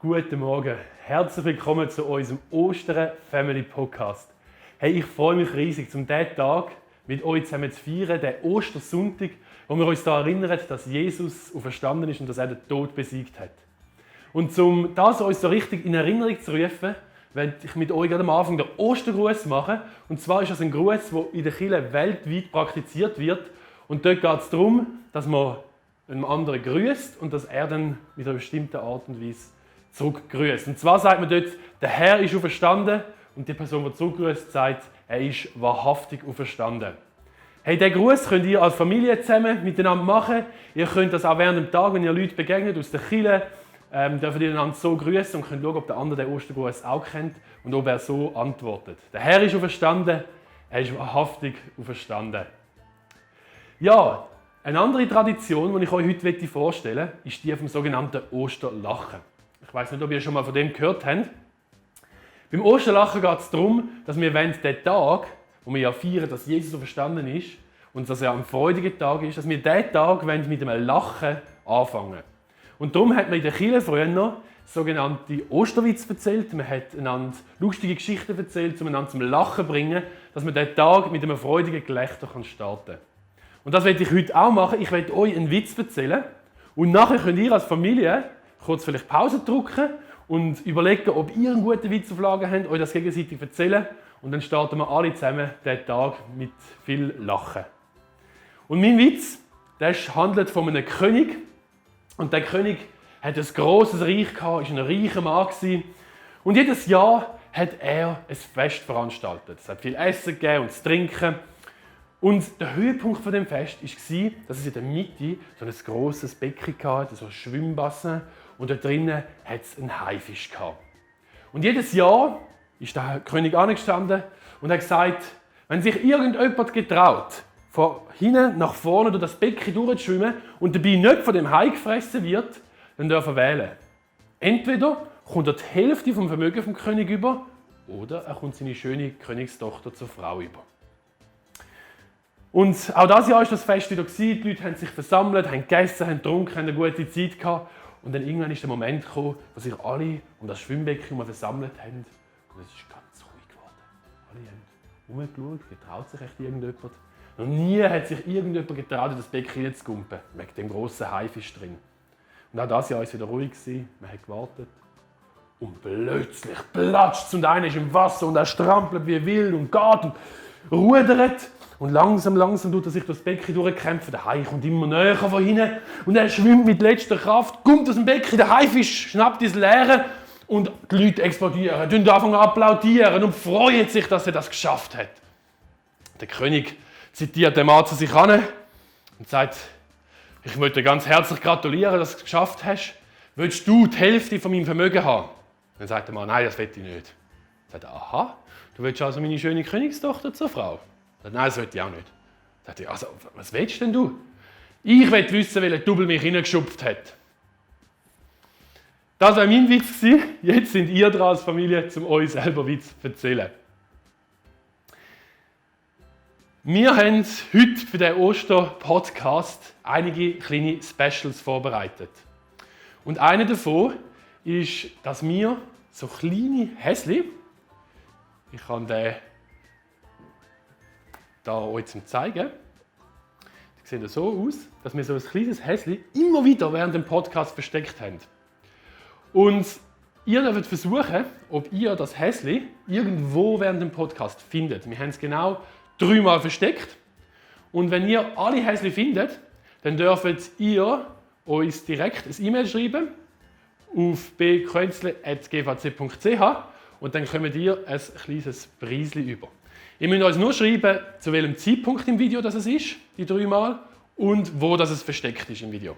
Guten Morgen, herzlich willkommen zu unserem Ostern Family Podcast. Hey, ich freue mich riesig, diesen Tag mit euch zusammen zu feiern, den Ostersonntag, wo wir uns daran erinnern, dass Jesus auferstanden ist und dass er den Tod besiegt hat. Und um das uns so richtig in Erinnerung zu rufen, werde ich mit euch am Anfang den Ostergruß machen. Und zwar ist das ein Gruß, der in der Kirche weltweit praktiziert wird. Und dort geht es darum, dass man einem anderen grüßt und dass er dann mit einer bestimmten Art und Weise zurückgrüßt. Und zwar sagt man dort, der Herr ist auferstanden und die Person, die zurückgrüßt, sagt, er ist wahrhaftig auferstanden. Hey, diesen Gruß könnt ihr als Familie zusammen miteinander machen. Ihr könnt das auch während dem Tag, wenn ihr Leute begegnet aus der Kirche, dürft ihr einander so grüßen und könnt schauen, ob der andere den Ostergruß auch kennt und ob er so antwortet. Der Herr ist auferstanden, er ist wahrhaftig auferstanden. Ja, eine andere Tradition, die ich euch heute vorstellen möchte, ist die vom sogenannten Osterlachen. Ich weiß nicht, ob ihr schon mal von dem gehört habt. Beim Osterlachen geht es darum, dass wir den Tag, wo wir ja feiern, dass Jesus auferstanden ist und dass er ein freudiger Tag ist, dass wir diesen Tag mit einem Lachen anfangen. Und darum hat man in der Kirche früher noch sogenannte Osterwitze erzählt. Man hat einander lustige Geschichten erzählt, um einander zum Lachen zu bringen, dass man diesen Tag mit einem freudigen Gelächter starten kann. Und das werde ich heute auch machen. Ich werde euch einen Witz erzählen und nachher könnt ihr als Familie kurz vielleicht Pause drücken und überlegen, ob ihr einen guten Witz auf Lager habt, euch das gegenseitig erzählen und dann starten wir alle zusammen diesen Tag mit viel Lachen. Und mein Witz, der handelt von einem König und der König hat ein grosses Reich gehabt, war ein reicher Mann gewesen. Und jedes Jahr hat er ein Fest veranstaltet. Es hat viel Essen gegeben und zu trinken. Und der Höhepunkt von dem Fest war, dass es in der Mitte so ein grosses Becken hatte, so ein Schwimmbassin. Und da drinnen hat es einen Haifisch gehabt. Und jedes Jahr ist der König angestanden und hat gesagt, wenn sich irgendjemand getraut, von hinten nach vorne durch das Becken durchzuschwimmen und dabei nicht von dem Hai gefressen wird, dann darf er wählen. Entweder kommt er die Hälfte vom Vermögen vom König über oder er kommt seine schöne Königstochter zur Frau über. Und auch dieses Jahr war das Fest wieder. Die Leute haben sich versammelt, haben gegessen, haben getrunken, haben eine gute Zeit gehabt. Und dann irgendwann ist der Moment gekommen, wo sich alle um das Schwimmbecken versammelt haben. Und es ist ganz ruhig geworden. Alle haben rumgeschaut, getraut sich echt irgendjemand. Noch nie hat sich irgendjemand getraut, in das Becken hineinzugumpen, wegen dem grossen Haifisch drin. Und auch dieses Jahr war es wieder ruhig. Man hat gewartet. Und plötzlich platscht es und einer ist im Wasser und er strampelt wie wild und geht und rudert. Und langsam tut er sich durch das Becken durchkämpfen. Der Hai kommt immer näher von hinten und er schwimmt mit letzter Kraft, kommt aus dem Becken, der Haifisch schnappt ins Leere und die Leute explodieren, anfangen zu applaudieren und freuen sich, dass er das geschafft hat. Der König zitiert den Mann zu sich an und sagt, ich möchte dir ganz herzlich gratulieren, dass du es geschafft hast. Willst du die Hälfte von meinem Vermögen haben? Dann sagt der Mann, nein, das will ich nicht. Dann sagt er, aha, du willst also meine schöne Königstochter zur Frau? Nein, das will ich auch nicht. Dann dachte ich, also, was willst denn du? Ich will wissen, welcher Double mich hineingeschupft hat. Das war mein Witz. Jetzt sind ihr dran als Familie, um euch selber Witz zu erzählen. Wir haben heute für den Oster-Podcast einige kleine Specials vorbereitet. Und einer davon ist, dass wir so kleine Häschen, ich kann den da euch zum zeigen. Die sehen so aus, dass wir so ein kleines Häschen immer wieder während dem Podcast versteckt haben. Und ihr dürft versuchen, ob ihr das Häschen irgendwo während dem Podcast findet. Wir haben es genau 3-mal versteckt. Und wenn ihr alle Häschen findet, dann dürft ihr uns direkt ein E-Mail schreiben auf bkrönzle@gvc.ch und dann kommt ihr ein kleines Preisli über. Ihr müsst uns nur schreiben, zu welchem Zeitpunkt im Video das es ist, die 3-mal, und wo das es versteckt ist im Video.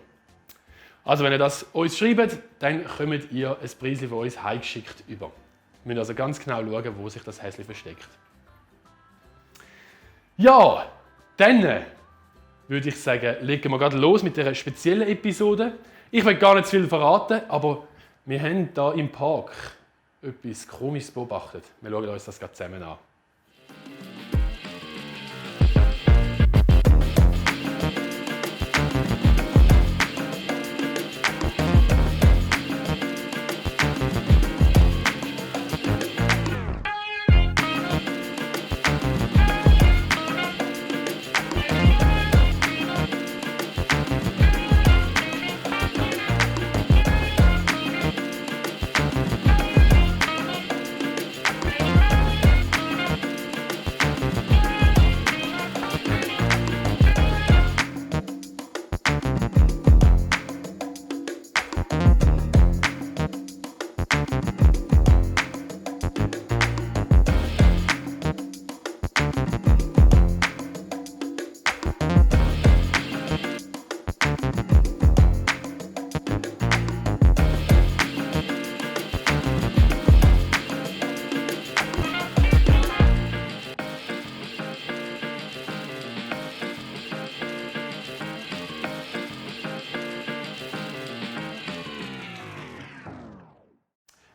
Also wenn ihr das uns schreibt, dann bekommt ihr ein Preisli von uns heimgeschickt über. Wir müssen also ganz genau schauen, wo sich das Häschen versteckt. Ja, dann würde ich sagen, legen wir gerade los mit dieser speziellen Episode. Ich will gar nicht zu viel verraten, aber wir haben hier im Park etwas Komisches beobachtet. Wir schauen uns das gerade zusammen an.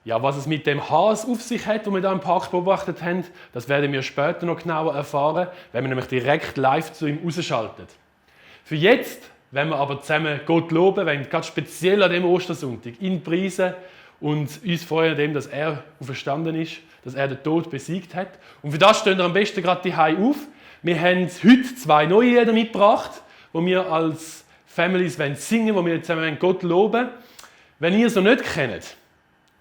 Ja, was es mit dem Has auf sich hat, den wir hier im Park beobachtet haben, das werden wir später noch genauer erfahren, wenn wir nämlich direkt live zu ihm rausschalten. Für jetzt wollen wir aber zusammen Gott loben, wenn ganz speziell an dem Ostersonntag ihn preisen und uns freuen an dem, dass er auferstanden ist, dass er den Tod besiegt hat. Und für das stehen wir am besten gerade daheim auf. Wir haben heute 2 neue Lieder mitgebracht, die wir als Families singen wollen, wo wir zusammen Gott loben. Wenn ihr so nicht kennt,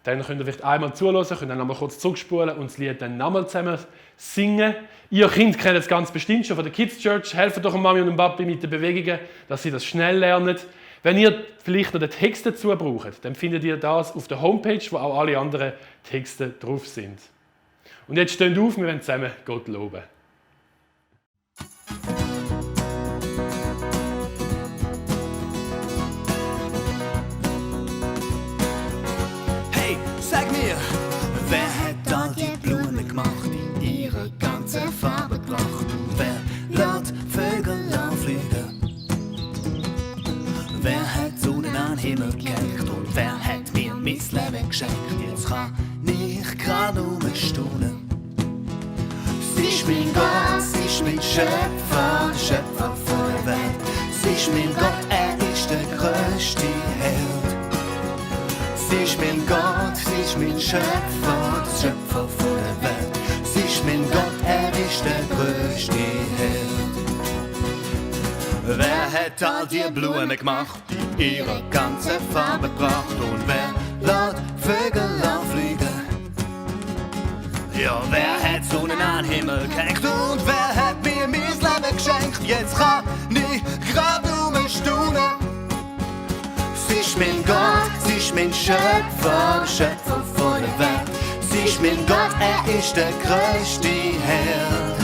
dann könnt ihr vielleicht einmal zuhören, könnt dann nochmal kurz zurückspulen und das Lied dann nochmal zusammen singen. Ihr Kind kennt es ganz bestimmt schon von der Kids Church. Helft doch Mami und dem Papi mit den Bewegungen, dass sie das schnell lernen. Wenn ihr vielleicht noch den Text dazu braucht, dann findet ihr das auf der Homepage, wo auch alle anderen Texte drauf sind. Und jetzt steht auf, wir wollen zusammen Gott loben. Sag mir, wer hat all die Blumen gemacht, in ihre ganze Farbe gebracht? Und wer lässt Vögel anfliegen? Wer hat Sonnen an den Himmel gehängt? Und wer hat mir mein Leben geschenkt? Jetzt kann ich gerade staunen. Sie ist mein Gott, sie ist mein Schöpfer, Schöpfer von der Welt. Sie ist mein Gott, er ist der größte Held. Sie ist mein Gott, sie ist mein Schöpfer, der Schöpfer von der Welt. Sie ist mein Gott, er ist der größte Held. Wer hat all die Blumen gemacht, in ihre ganze Farbe gebracht? Und wer lässt Vögel anfliegen? Ja, wer hat Sonnen an den Himmel gehängt? Und wer hat mir mein Leben geschenkt? Jetzt kann ich gerade staunen. Sie ist mein Gott, sie ist mein Schöpfer, Schöpfer von der Welt. Sie ist mein Gott, er ist der größte Held.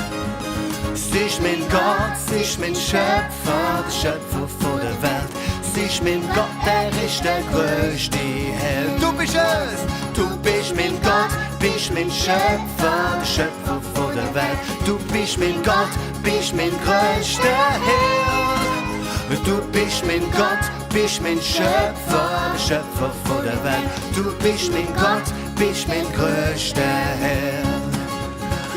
Sie ist mein Gott, sie ist mein Schöpfer, der Schöpfer von der Welt. Sie ist mein Gott, er ist der größte Held. Du bist es, du bist mein Gott, bist mein Schöpfer, der Schöpfer von der Welt. Du bist mein Gott, bist mein größter Held. Du bist mein Gott, bist mein Schöpfer, der Schöpfer von der Welt. Du bist mein Gott, bist mein größter Held.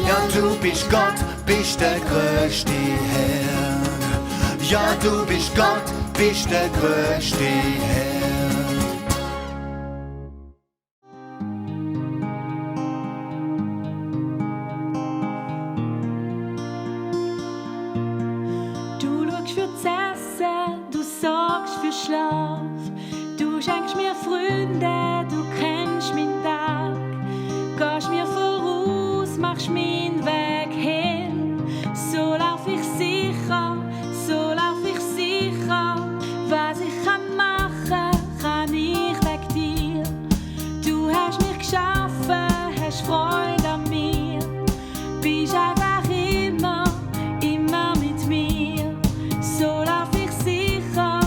Ja, du bist Gott, bist der größte Held. Ja, du bist Gott, bist der größte Held. Du schaust fürs Essen, du sorgst für Schlaf. Du schenkst mir Freunde, du kennst meinen Tag. Gehst mir voraus, machst meinen Weg hin. So lauf ich sicher, so lauf ich sicher. Was ich kann machen, kann ich wegen dir. Du hast mich geschaffen, hast Freude an mir. Bist einfach immer, immer mit mir. So lauf ich sicher,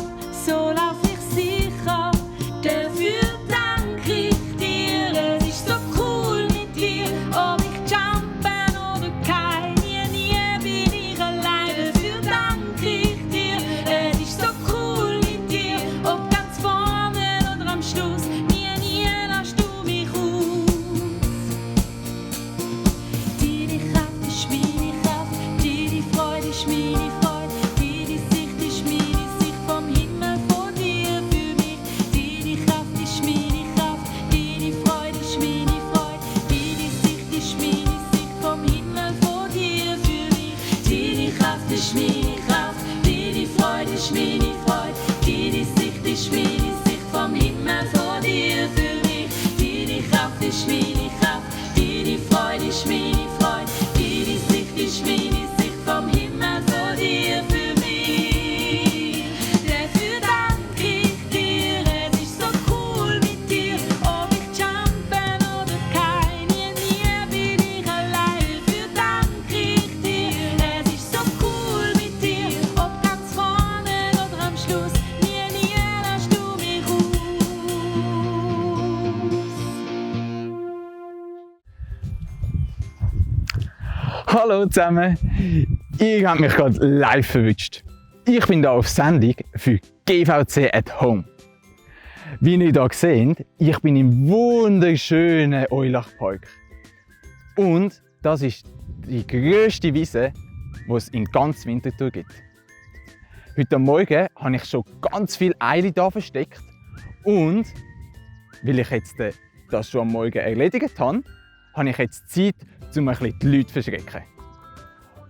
so lauf ich sicher. Dafür danke ich dir, es ist so cool mit dir. Ob ich jumpen oder kein, nie bin ich allein. Dafür danke ich dir, es ist so cool mit dir. Ob ganz vorne oder am Schluss, nie lässt du mich aus. Deine Kraft ist meine Kraft, deine Freude ist meine Freude. Deine Sicht ist meine Sicht vom Himmel vor dir für mich. Deine Kraft ist meine Kraft, deine Freude ist meine Freude. Deine Sicht ist meine Sicht vom Himmel vor dir für mich. Deine Kraft ist meine Kraft, deine Freude ist meine Freude. Deine Sicht ist meine Sicht vom Himmel vor dir für mich. Deine Kraft ist meine Kraft, deine Freude ist meine Freude. Deine Sicht ist meine Sicht vom Himmel vor dir für mich. Dafür danke ich dir, es ist so cool mit dir. Ob ich jumpen oder kein, nie bin ich allein. Dafür danke ich dir, es ist so cool mit dir. Ob ganz vorne oder am Schluss, nie lässt du mich aus. Hallo zusammen, ihr habt mich gerade live erwischt. Ich bin hier auf Sendung für GVC at Home. Wie ihr hier seht, ich bin im wunderschönen Eulachpark. Und das ist die grösste Wiese, die es in ganz Winterthur gibt. Heute Morgen habe ich schon ganz viel Eile hier versteckt. Und weil ich jetzt das schon am Morgen erledigt habe, habe ich jetzt Zeit, um ein bisschen die Leute zu verschrecken.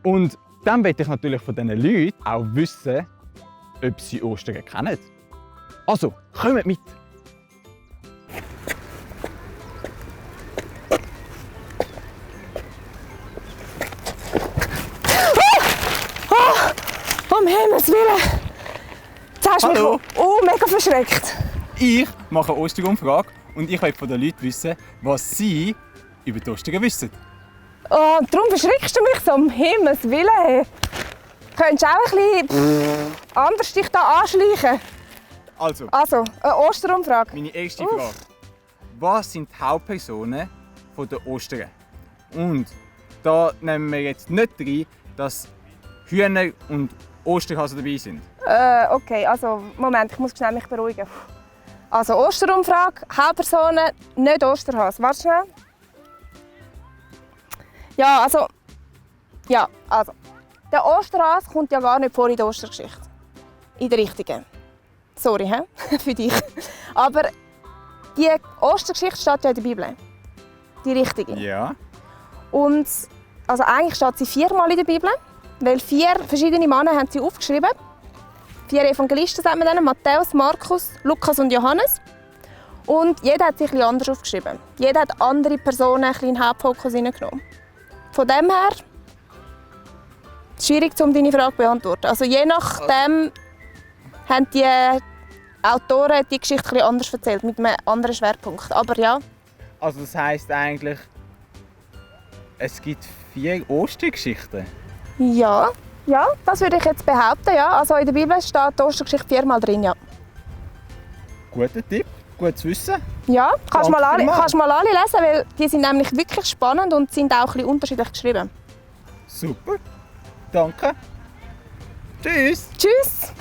Und dann möchte ich natürlich von diesen Leuten auch wissen, ob sie Ostern kennen. Also, kommt mit! Um Himmels Willen! Jetzt hast du Hallo. mich mega verschreckt. Ich mache eine Osterumfrage und ich möchte von den Leuten wissen, was sie über die Ostern wissen. Oh, darum verschreckst du mich so, um Himmels Willen. Könntest du auch ein bisschen anders dich da anschleichen? Also, Also, eine Osterumfrage. meine erste Frage. Was sind die Hauptpersonen der Ostern? Und da nehmen wir jetzt nicht rein, dass Hühner und Osterhasen dabei sind. Okay, also Moment, ich muss schnell mich beruhigen. Also Osterumfrage, Hauptpersonen, nicht Osterhase. Warte schnell. Ja, also der Osterhase kommt ja gar nicht vor in der Ostergeschichte. In der richtigen. Sorry, für dich. Aber die Ostergeschichte steht ja in der Bibel. Die richtige. Ja. Und also eigentlich steht sie 4-mal in der Bibel, weil 4 verschiedene Männer haben sie aufgeschrieben. 4 Evangelisten sagt man denen, Matthäus, Markus, Lukas und Johannes. Und jeder hat sich ein bisschen anders aufgeschrieben. Jeder hat andere Personen ein bisschen in den Hauptfokus hineingenommen. Von dem her schwierig, um deine Frage zu beantworten. Also je nachdem haben die Autoren die Geschichte ein bisschen anders erzählt, mit einem anderen Schwerpunkt. Aber ja. Also das heisst eigentlich, es gibt 4 Ostergeschichten. Ja, das würde ich jetzt behaupten. Ja. Also in der Bibel steht die Ostergeschichte 4-mal drin. Ja, Guter Tipp, gut zu wissen. ja kannst Danke mal vielmals. alle lesen, weil die sind nämlich wirklich spannend und sind auch ein bisschen unterschiedlich geschrieben. Super, danke. Tschüss. Tschüss!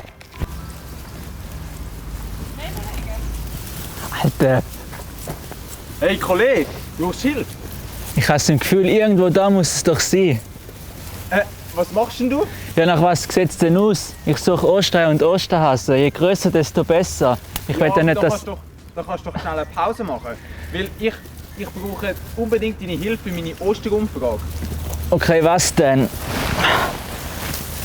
Alter, Hey Kollege, du hast Hilfe. ich habe so ein Gefühl, irgendwo da muss es doch sein. Was machst denn du? Ja, nach was sieht es denn aus? Ich suche Ostern und Osterhasen. Je grösser, desto besser. Ich will ja nicht, dass... Da kannst du doch schnell eine Pause machen. Weil ich brauche unbedingt deine Hilfe für meine Osterumfrage. Okay, was denn?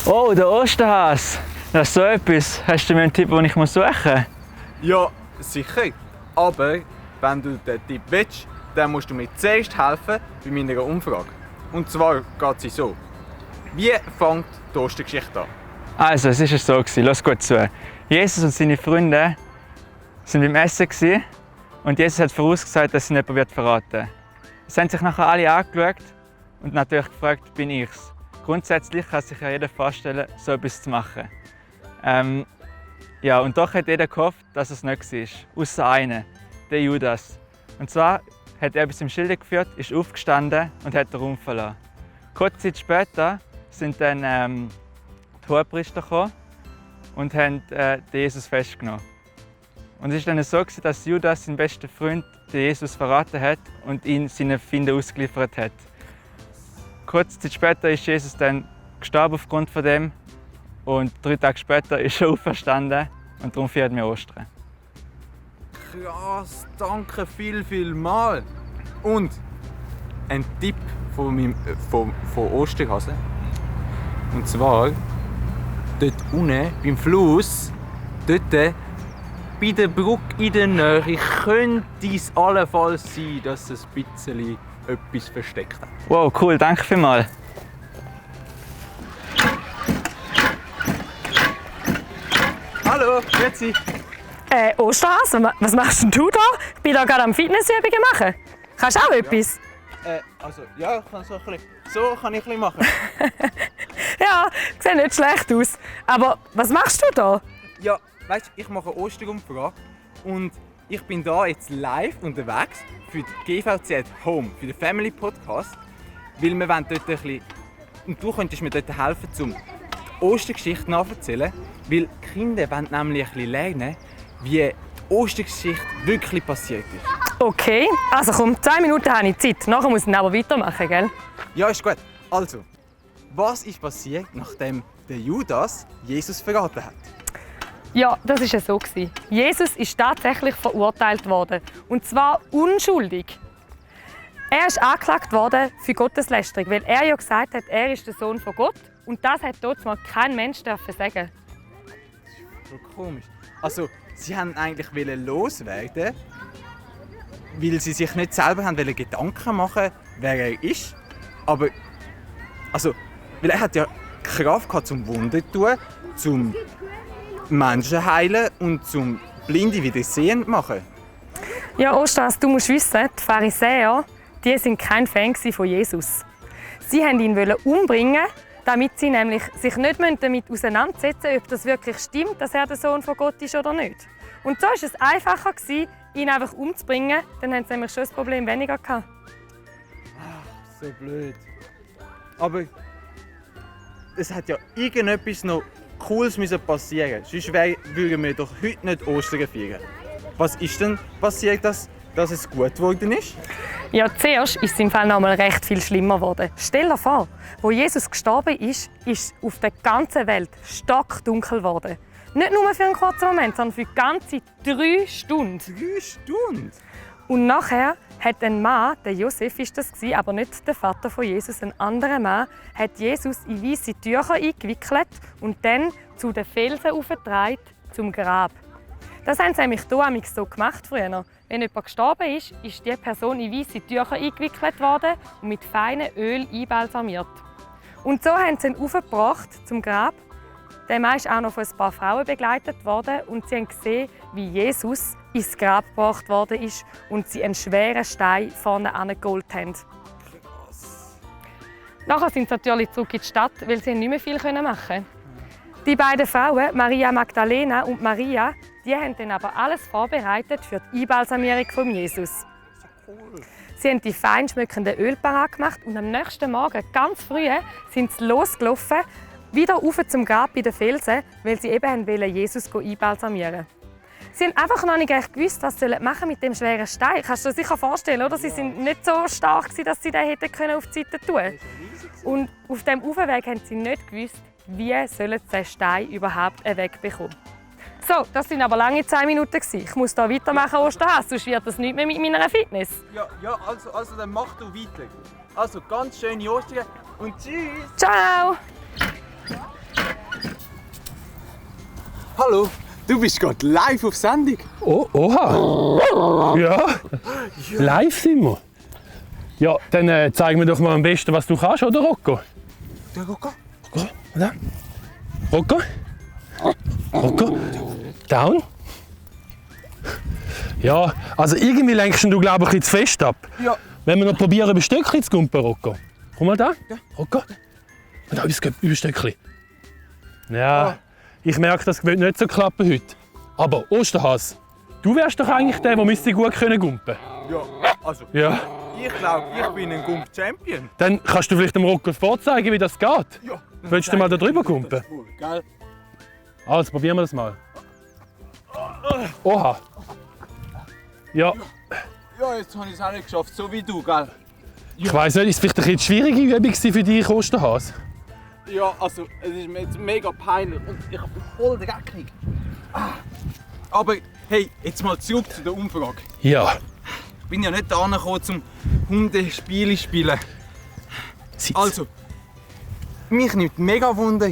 Oh, der Osterhas. Das ist so etwas. Hast du mir einen Tipp, den ich suchen muss? Ja, sicher. Aber wenn du den Tipp willst, dann musst du mir zuerst helfen bei meiner Umfrage. Und zwar geht sie so. Wie fängt die Ostergeschichte an? Also, es war so. Lass gut zu. Jesus und seine Freunde waren beim Essen gewesen, und Jesus hat vorausgesagt, dass ihn jemand verraten wird. Es haben sich nachher alle angeschaut und natürlich gefragt, bin ich's? Grundsätzlich kann sich ja jeder vorstellen, so etwas zu machen. Ja, und doch hat jeder gehofft, dass es nicht war. Außer einer, der Judas. Und zwar hat er bis zum Schilde geführt, ist aufgestanden und hat den Raum verlassen. Kurze Zeit später sind dann die Hohepriester gekommen und haben den Jesus festgenommen. Und es war dann so, dass Judas seinen besten Freund, den Jesus, verraten hat und ihn seinen Feinden ausgeliefert hat. Kurze Zeit später ist Jesus dann gestorben aufgrund von dem, und 3 Tage später ist er auferstanden, und darum feiern wir Ostern. Krass, danke viel mal. Und ein Tipp von Osterhasen. Und zwar dort unten beim Fluss, dort bei der Brücke in der Nähe, könnte es allenfalls sein, dass es ein bisschen etwas versteckt hat. Wow, cool, danke vielmals. Hallo, grüezi. Osterhase, was machst denn du da? Ich bin da gerade am Fitnessübungen machen. Kannst du auch etwas? Also, ja, ich kann so kann ich ein bisschen machen. Ja, sieht nicht schlecht aus. Aber was machst du da? Ja, weißt du, ich mache eine Osterumfrage und ich bin da jetzt live unterwegs für die GVZ at Home, für den Family Podcast, weil wir wollen dort ein bisschen, und du könntest mir dort helfen, um die Ostergeschichte nachzuerzählen, weil die Kinder wollen nämlich ein bisschen lernen, wie die Ostergeschichte wirklich passiert ist. Okay, also komm, 2 Minuten habe ich Zeit. Nachher muss ich aber weitermachen, gell? Ja, ist gut. Also, was ist passiert, nachdem der Judas Jesus verraten hat? Ja, das war ja so. Jesus ist tatsächlich verurteilt worden. Und zwar unschuldig. Er ist angeklagt worden für Gotteslästerung, weil er ja gesagt hat, er ist der Sohn von Gott. Und das hat dort mal kein Mensch sagen. So komisch. Also, sie haben eigentlich loswerden, weil sie sich nicht selber haben Gedanken machen, wer er ist. Aber, also, weil er hat ja Kraft gehabt, zum Wunder zu tun, zum Menschen heilen und zum Blinde wieder sehend machen. Ja, Ostras, du musst wissen, die Pharisäer, die sind kein Fan von Jesus. Sie wollten ihn umbringen, damit sie nämlich sich nicht damit auseinandersetzen müssen, ob das wirklich stimmt, dass er der Sohn von Gott ist oder nicht. Und so war es einfacher, ihn einfach umzubringen, dann haben sie nämlich schon das Problem weniger gehabt. Ach, so blöd. Aber es hat ja irgendetwas noch Cooles passieren müssen. Sonst würden wir doch heute nicht Ostern feiern. Was ist denn passiert, dass es gut geworden ist? Ja, zuerst ist es im Fall noch mal recht viel schlimmer geworden. Stell dir vor, wo Jesus gestorben ist, ist es auf der ganzen Welt stockdunkel geworden. Nicht nur für einen kurzen Moment, sondern für ganze 3 Stunden. 3 Stunden? Und nachher hat ein Mann, der Josef ist das gewesen, aber nicht der Vater von Jesus, ein anderer Mann, hat Jesus in weiße Tücher eingewickelt und dann zu den Felsen aufgetragen, zum Grab. Das haben sie nämlich hier so gemacht früher. Wenn jemand gestorben ist, ist die Person in weiße Tücher eingewickelt worden und mit feinem Öl einbalsamiert. Und so haben sie ihn aufgebracht zum Grab. Der Mann ist auch noch von ein paar Frauen begleitet worden und sie haben gesehen, wie Jesus ins Grab gebracht worden ist und sie einen schweren Stein vorne angeholt haben. Nachher sind sie natürlich zurück in die Stadt, weil sie nicht mehr viel machen konnten. Die beiden Frauen, Maria Magdalena und Maria, die haben dann aber alles vorbereitet für die Einbalsamierung von Jesus. Sie haben die fein schmückenden Öl parat gemacht und am nächsten Morgen, ganz früh, sind sie losgelaufen, wieder rauf zum Grab bei den Felsen, weil sie eben Jesus einbalsamieren wollten. Sie haben einfach noch nicht recht gewusst, was sie machen mit dem schweren Stein. Kannst du dir sicher vorstellen, oder? Sie sind nicht so stark, dass sie den hätten auf die Seite tun können. Und auf diesem Aufweg haben sie nicht gewusst, wie sollen sie den Stein überhaupt wegbekommen. So, das waren aber lange 10 Minuten. Ich muss hier weitermachen, Osterhase, sonst wird das nicht mehr mit meiner Fitness. Ja, also dann mach du weiter. Also ganz schöne Ostern und tschüss! Ciao! Hallo, du bist gerade live auf Sendung. Oh, oha! Ja, live sind wir. Ja, dann zeigen wir doch mal am besten, was du kannst, oder Rocco? Der Rocco? Rocco, oder? Rocco? Rocco? Down? Ja, also irgendwie lenkst du, glaube ich, ein bisschen zu fest ab. Ja. Wenn wir noch probieren, über Stöckchen zu gumpen, Rocco. Komm mal da. Ja. Rocco? Und da über Stöckchen. Ja, ich merke, das wird nicht so klappen heute. Aber Osterhase, du wärst doch eigentlich der, der gut gumpen könnte. Ja, also Ja. ich glaube, ich bin ein Gump-Champion. Dann kannst du vielleicht dem Rocco vorzeigen, wie das geht. Ja. Willst du mal da drüber gumpen? Gell? Also, probieren wir das mal. Oha. Ja, Ja, jetzt habe ich es auch nicht geschafft, so wie du, gell? ich weiss nicht, ist es vielleicht eine bisschen schwierige Übung für dich, Osterhase? Ja, also es ist mir jetzt mega peinlich und ich bin voll dreckig. Aber hey, jetzt mal zurück zu der Umfrage. Ja. Ich bin ja nicht da gekommen, zum Hundespiele zu spielen. Also, mich nimmt mega Wunder,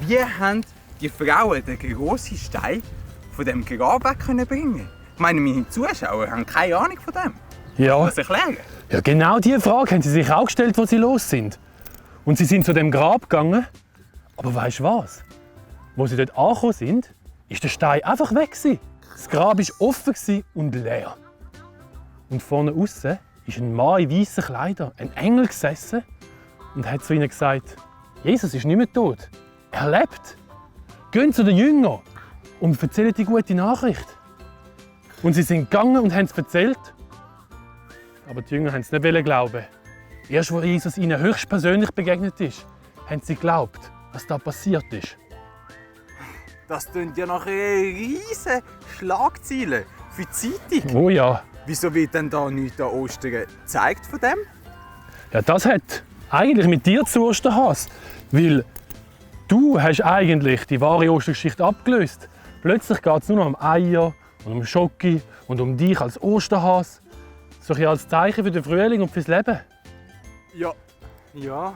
wie haben die Frauen den grossen Stein von diesem Grab weg bringen können? Ich meine, meine Zuschauer haben keine Ahnung von dem. Ja. Was erklären? Ja, genau diese Frage haben sie sich auch gestellt, als sie los sind. Und sie sind zu dem Grab gegangen. Aber weißt du was? Wo sie dort angekommen sind, ist der Stein einfach weg gewesen. Das Grab war offen und leer. Und vorne außen ist ein Mann in weißen Kleidern, ein Engel gesessen und hat zu ihnen gesagt: Jesus ist nicht mehr tot. Er lebt. Gehen zu den Jüngern und erzählen die gute Nachricht. Und sie sind gegangen und haben es erzählt. Aber die Jünger haben es nicht glauben. Erst als Jesus ihnen höchstpersönlich begegnet ist, haben sie geglaubt, was da passiert ist. das klingt ja nach einer riesen Schlagzeile für die Zeitung. Oh ja. Wieso wird denn da nichts an Ostern gezeigt von dem? Ja, das hat eigentlich mit dir zu Osterhas. Weil du hast eigentlich die wahre Ostergeschichte abgelöst. Plötzlich geht es nur noch um Eier und um Schoki und um dich als Osterhas. So ein bisschen als Zeichen für den Frühling und fürs Leben. Ja,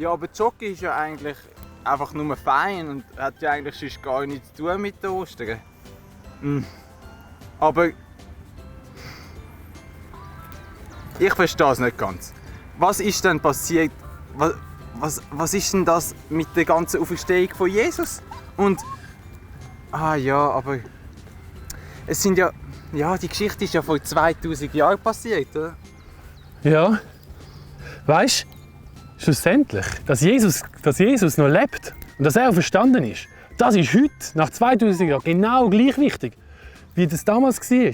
aber Jockey ist ja eigentlich einfach nur fein und hat ja eigentlich sonst gar nichts zu tun mit den Ostern. Aber ich verstehe es nicht ganz. Was ist denn passiert? Was ist denn das mit der ganzen Auferstehung von Jesus? Und aber es sind die Geschichte ist ja vor 2000 Jahren passiert, oder? Ja. Weißt du, schlussendlich, dass Jesus noch lebt und dass er verstanden ist, das ist heute, nach 2000 Jahren, genau gleich wichtig, wie das damals war.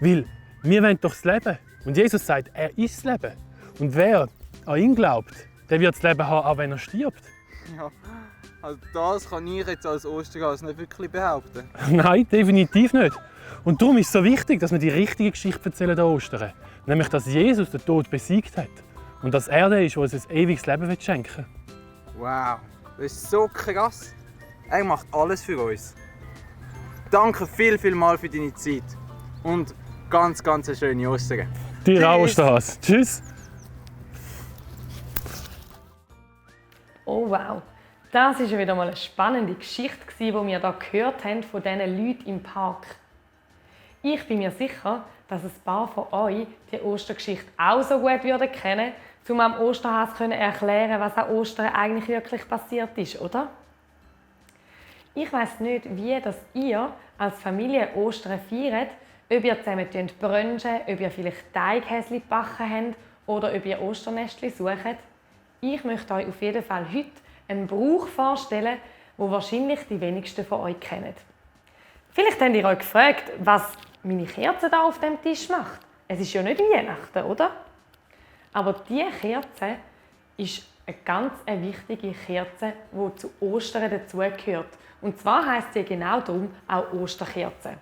Weil wir wollen doch das Leben. Und Jesus sagt, er ist das Leben. Und wer an ihn glaubt, der wird das Leben haben, auch wenn er stirbt. Ja, also das kann ich jetzt als Osterhas nicht wirklich behaupten. Nein, definitiv nicht. Und darum ist es so wichtig, dass wir die richtige Geschichte erzählen an Ostern. Nämlich, dass Jesus den Tod besiegt hat. Und dass er der ist, der uns ein ewiges Leben schenken will. Wow, das ist so krass. Er macht alles für uns. Danke viel mal für deine Zeit. Und ganz eine schöne Ostern. Dir auch, Osterhas. Tschüss. Oh wow, das war wieder mal eine spannende Geschichte, die wir hier gehört haben von diesen Leuten im Park. Ich bin mir sicher, dass ein paar von euch die Ostergeschichte auch so gut kennen würden, um am Osterhas zu erklären, was an Ostern eigentlich wirklich passiert ist, oder? Ich weiss nicht, wie das ihr als Familie Ostern feiert, ob ihr zusammen brunchen, ob ihr vielleicht Teighäsli backen habt oder ob ihr Osternestli sucht. Ich möchte euch auf jeden Fall heute einen Brauch vorstellen, den wahrscheinlich die wenigsten von euch kennen. Vielleicht habt ihr euch gefragt, was meine Kerze hier auf dem Tisch macht. Es ist ja nicht Weihnachten, oder? Aber diese Kerze ist eine ganz wichtige Kerze, die zu Ostern dazugehört. Und zwar heisst sie genau darum auch Osterkerze.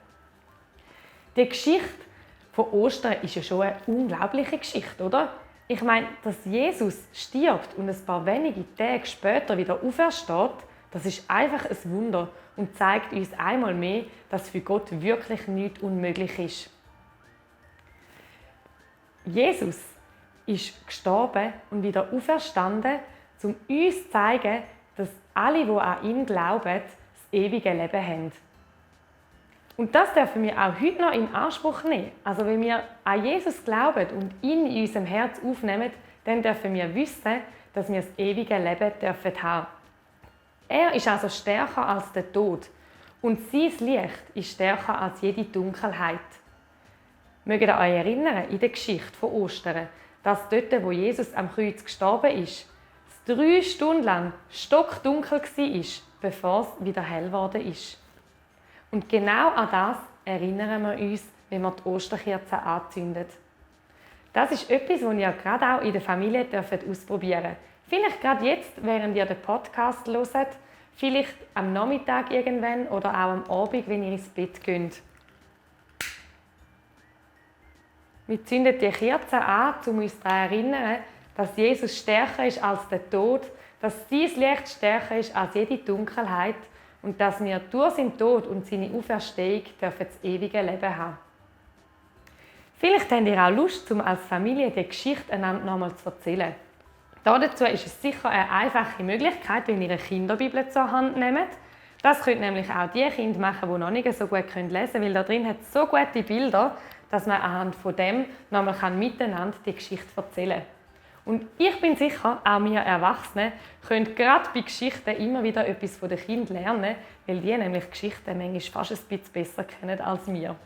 Die Geschichte von Ostern ist ja schon eine unglaubliche Geschichte, oder? Ich meine, dass Jesus stirbt und ein paar wenige Tage später wieder aufersteht, das ist einfach ein Wunder und zeigt uns einmal mehr, dass für Gott wirklich nichts unmöglich ist. Jesus ist gestorben und wieder auferstanden, um uns zu zeigen, dass alle, die an ihn glauben, das ewige Leben haben. Und das dürfen wir auch heute noch in Anspruch nehmen. Also wenn wir an Jesus glauben und ihn in unserem Herz aufnehmen, dann dürfen wir wissen, dass wir das ewige Leben dürfen haben. Er ist also stärker als der Tod und sein Licht ist stärker als jede Dunkelheit. Mögt ihr euch erinnern in der Geschichte von Ostern, dass dort, wo Jesus am Kreuz gestorben ist, es 3 Stunden lang stockdunkel war, bevor es wieder hell geworden ist. Und genau an das erinnern wir uns, wenn wir die Osterkerze anzünden. Das ist etwas, das ihr gerade auch in der Familie ausprobieren dürft. Vielleicht gerade jetzt, während ihr den Podcast hört, vielleicht am Nachmittag irgendwann oder auch am Abend, wenn ihr ins Bett geht. Wir zünden die Kerze an, um uns daran zu erinnern, dass Jesus stärker ist als der Tod, dass sein Licht stärker ist als jede Dunkelheit und dass wir durch seinen Tod und seine Auferstehung das ewige Leben haben. Vielleicht habt ihr auch Lust, um als Familie die Geschichte einander nochmal zu erzählen. Dazu ist es sicher eine einfache Möglichkeit, wenn ihr eine Kinderbibel zur Hand nehmt. Das können nämlich auch die Kinder machen, die noch nicht so gut lesen können, weil da drin hat so gute Bilder, dass man anhand von dem nochmal miteinander die Geschichte erzählen kann. Und ich bin sicher, auch wir Erwachsenen können gerade bei Geschichten immer wieder etwas von den Kindern lernen, weil die nämlich Geschichten manchmal fast ein bisschen besser kennen als wir.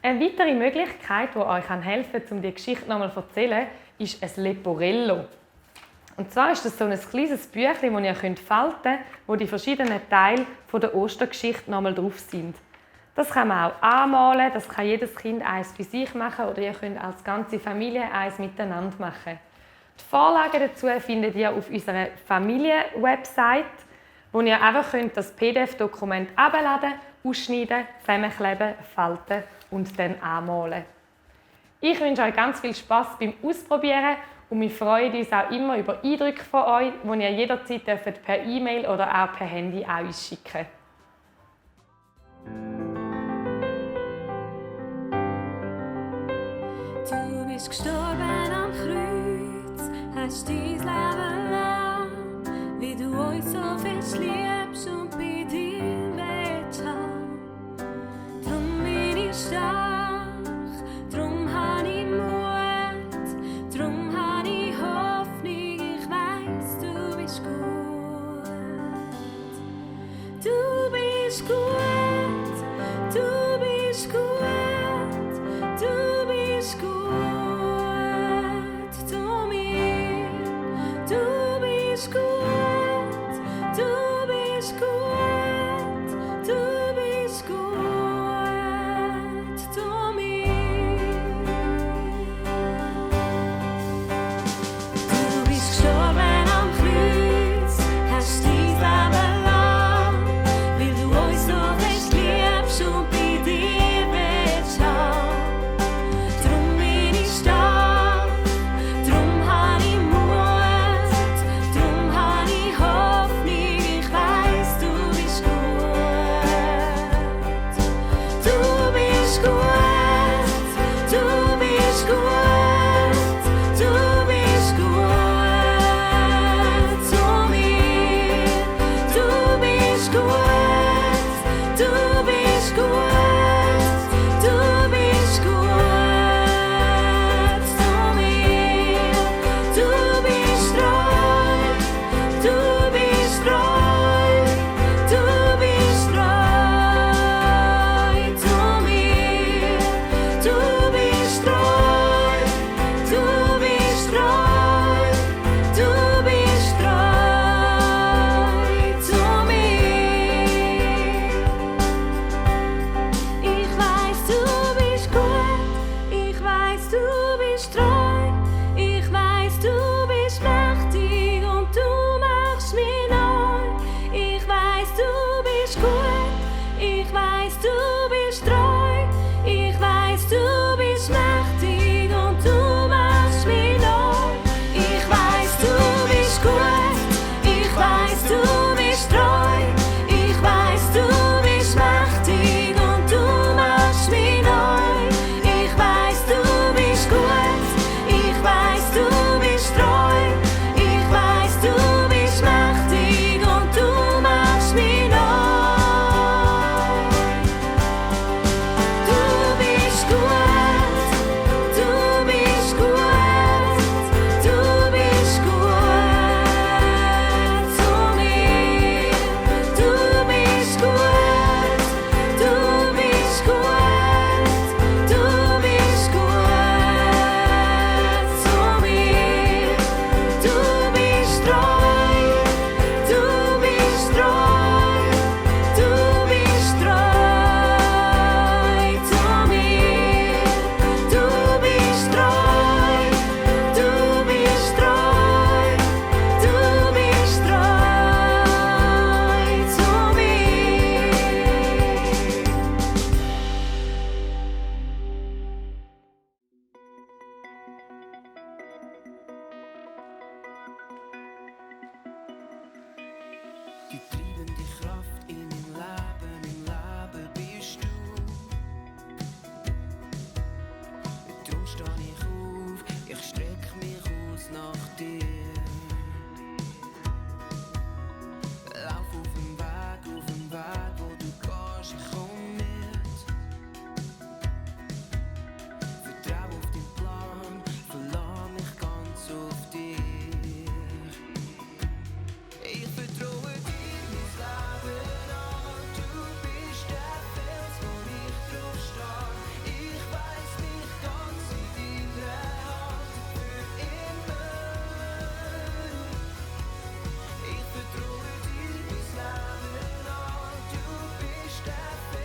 Eine weitere Möglichkeit, die euch helfen kann, um die Geschichte nochmal zu erzählen, ist ein Leporello. Und zwar ist das so ein kleines Büchlein, das ihr falten könnt, wo die verschiedenen Teile der Ostergeschichte nochmal drauf sind. Das kann man auch anmalen, das kann jedes Kind eins für sich machen oder ihr könnt als ganze Familie eins miteinander machen. Die Vorlagen dazu findet ihr auf unserer Familienwebsite wo ihr einfach das PDF-Dokument herunterladen, ausschneiden, zusammenkleben, falten und dann anmalen. Ich wünsche euch ganz viel Spass beim Ausprobieren und wir freuen uns auch immer über Eindrücke von euch, die ihr jederzeit per E-Mail oder auch per Handy an uns schicken. Du bist gestorben am Kreuz, hast dein Leben lang, wie du uns so fest liebst und bei dir willst haben. Drum bin ich stark, drum habe ich Mut, drum habe ich Hoffnung, ich weiss, du bist gut. Du bist gut, du bist gut, du bist gut zu mir. Du bist gut, du bist gut, du bist gut zu mir. Du bist gestorben am Kreuz, hast dein Leben lang, weil du uns so fest liebst und bei dir willst haben. Drum bin ich stark, drum habe ich Mut, drum habe ich Hoffnung, ich weiss, du bist gut. Du bist gut, du bist gut, du bist gut zu mir. Du bist gut, du bist gut, du bist gut zu mir. Du bist treu, du bist treu, du bist treu zu mir. Du bist treu, du bist treu, du bist treu zu mir. Ich weiss, du bist gut, ich weiss, du bist treu, ich weiss, du bist mächtig und du machst mich neu. Ich weiss, du bist gut, ich weiss, du bist treu, ich weiss, du bist mächtig und du machst mich neu. Ich weiss, du bist gut, ich weiss, du bist treu, ich weiss, du bist mächtig und du machst mich neu. Ich weiss, du bist gut, ich weiss, du bist treu, ich weiss, du bist mächtig und du machst mich neu. Du bist gut, du bist gut, du bist gut zu mir. Du bist gut, du bist gut, du bist gut zu mir. Du bist treu, du bist treu, du bist treu zu mir. Du bist treu, du bist treu, du bist treu zu mir. Die treibende Kraft in meinem Leben bist du. Drum steh ich auf, ich streck mich aus nach dir. Lauf auf dem Weg, wo du gehst, ich komm mit. Vertrau auf deinen Plan, verlass mich ganz auf dich. Ich vertraue dir mein Leben an, du bist der Fels, wo ich drauf stehe. Ich weiss mich ganz in deiner Hand für immer. Ich vertraue dir mein Leben an, du bist der Fels.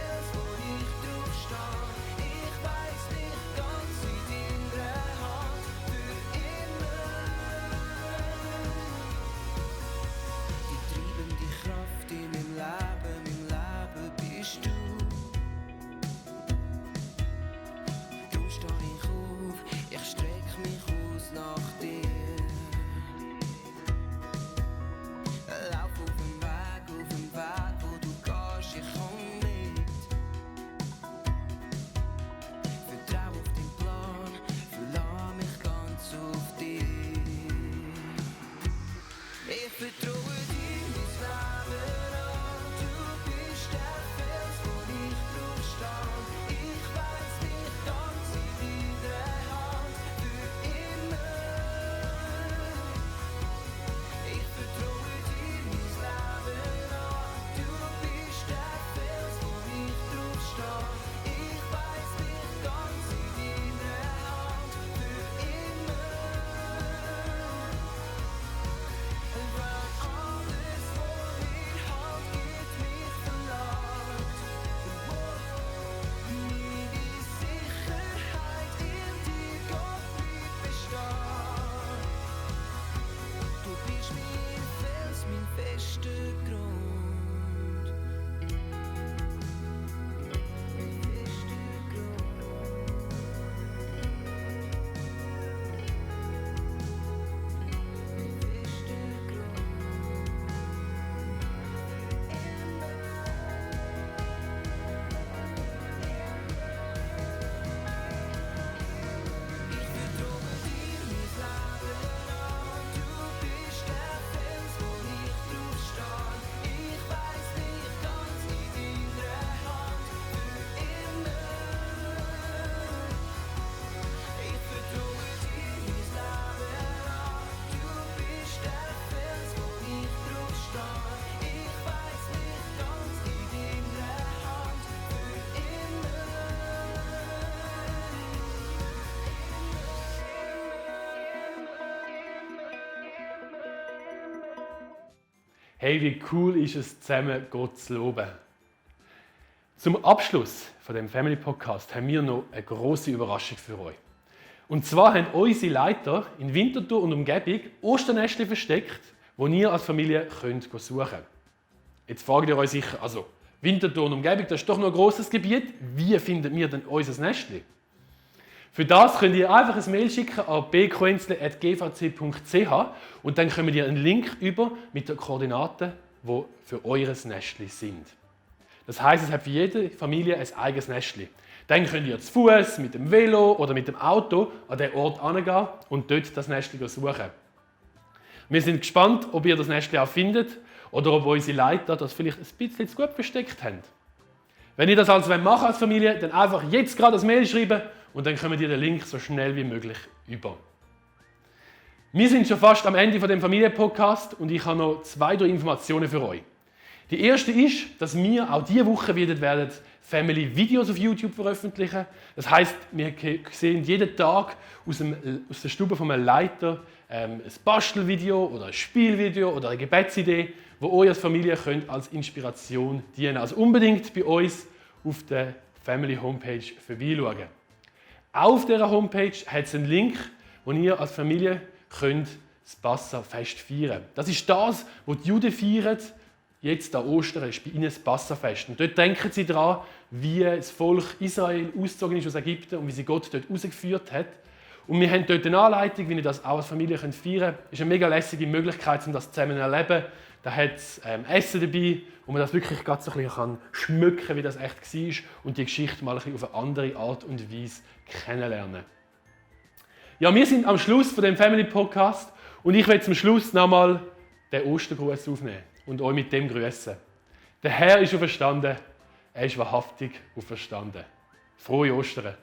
Hey, wie cool ist es, zusammen Gott zu loben. Zum Abschluss von dem Family Podcast haben wir noch eine grosse Überraschung für euch. Und zwar haben unsere Leiter in Winterthur und Umgebung Osternestchen versteckt, wo ihr als Familie könnt suchen könnt. Jetzt fragt ihr euch sicher, also Winterthur und Umgebung, das ist doch noch ein grosses Gebiet. Wie finden wir denn unser Nestchen? Für das könnt ihr einfach ein Mail schicken an bkoenzle@gvc.ch und dann kommt ihr einen Link über mit den Koordinaten, die für eures Nestchen sind. Das heisst, es hat für jede Familie ein eigenes Nestchen. Dann könnt ihr zu Fuß, mit dem Velo oder mit dem Auto an den Ort hingehen und dort das Nestchen suchen. Wir sind gespannt, ob ihr das Nestchen auch findet oder ob unsere Leiter das vielleicht ein bisschen zu gut versteckt haben. Wenn ihr das also machen als Familie, dann einfach jetzt gerade das Mail schreiben und dann kommt ihr den Link so schnell wie möglich über. Wir sind schon fast am Ende von dem Familienpodcast und ich habe noch 2, 3 Informationen für euch. Die erste ist, dass wir auch diese Woche wieder werden Family Videos auf YouTube veröffentlichen. Das heisst, wir sehen jeden Tag aus der Stube von einem Leiter ein Bastelvideo oder ein Spielvideo oder eine Gebetsidee, wo euch als Familie könnt als Inspiration dienen. Also unbedingt bei uns auf der Family Homepage vorbeischauen. Auf dieser Homepage hat es einen Link, wo ihr als Familie könnt das Passafest feiern könnt. Das ist das, was die Juden feiern. Jetzt an Ostern ist bei ihnen das Passafest. Und dort denken sie daran, wie das Volk Israel ausgezogen ist aus Ägypten und wie sie Gott dort rausgeführt hat. Und wir haben dort eine Anleitung, wie ihr das auch als Familie feiern könnt. Das ist eine mega lässige Möglichkeit, um das zusammen zu erleben. Da hat es Essen dabei, wo man das wirklich ganz so ein bisschen schmücken kann, wie das echt war. Und die Geschichte mal ein bisschen auf eine andere Art und Weise kennenlernen. Ja, wir sind am Schluss von dem Family Podcast und ich will zum Schluss nochmal den Ostergruß aufnehmen und euch mit dem grüßen. Der Herr ist auferstanden, er ist wahrhaftig auferstanden. Frohe Ostern!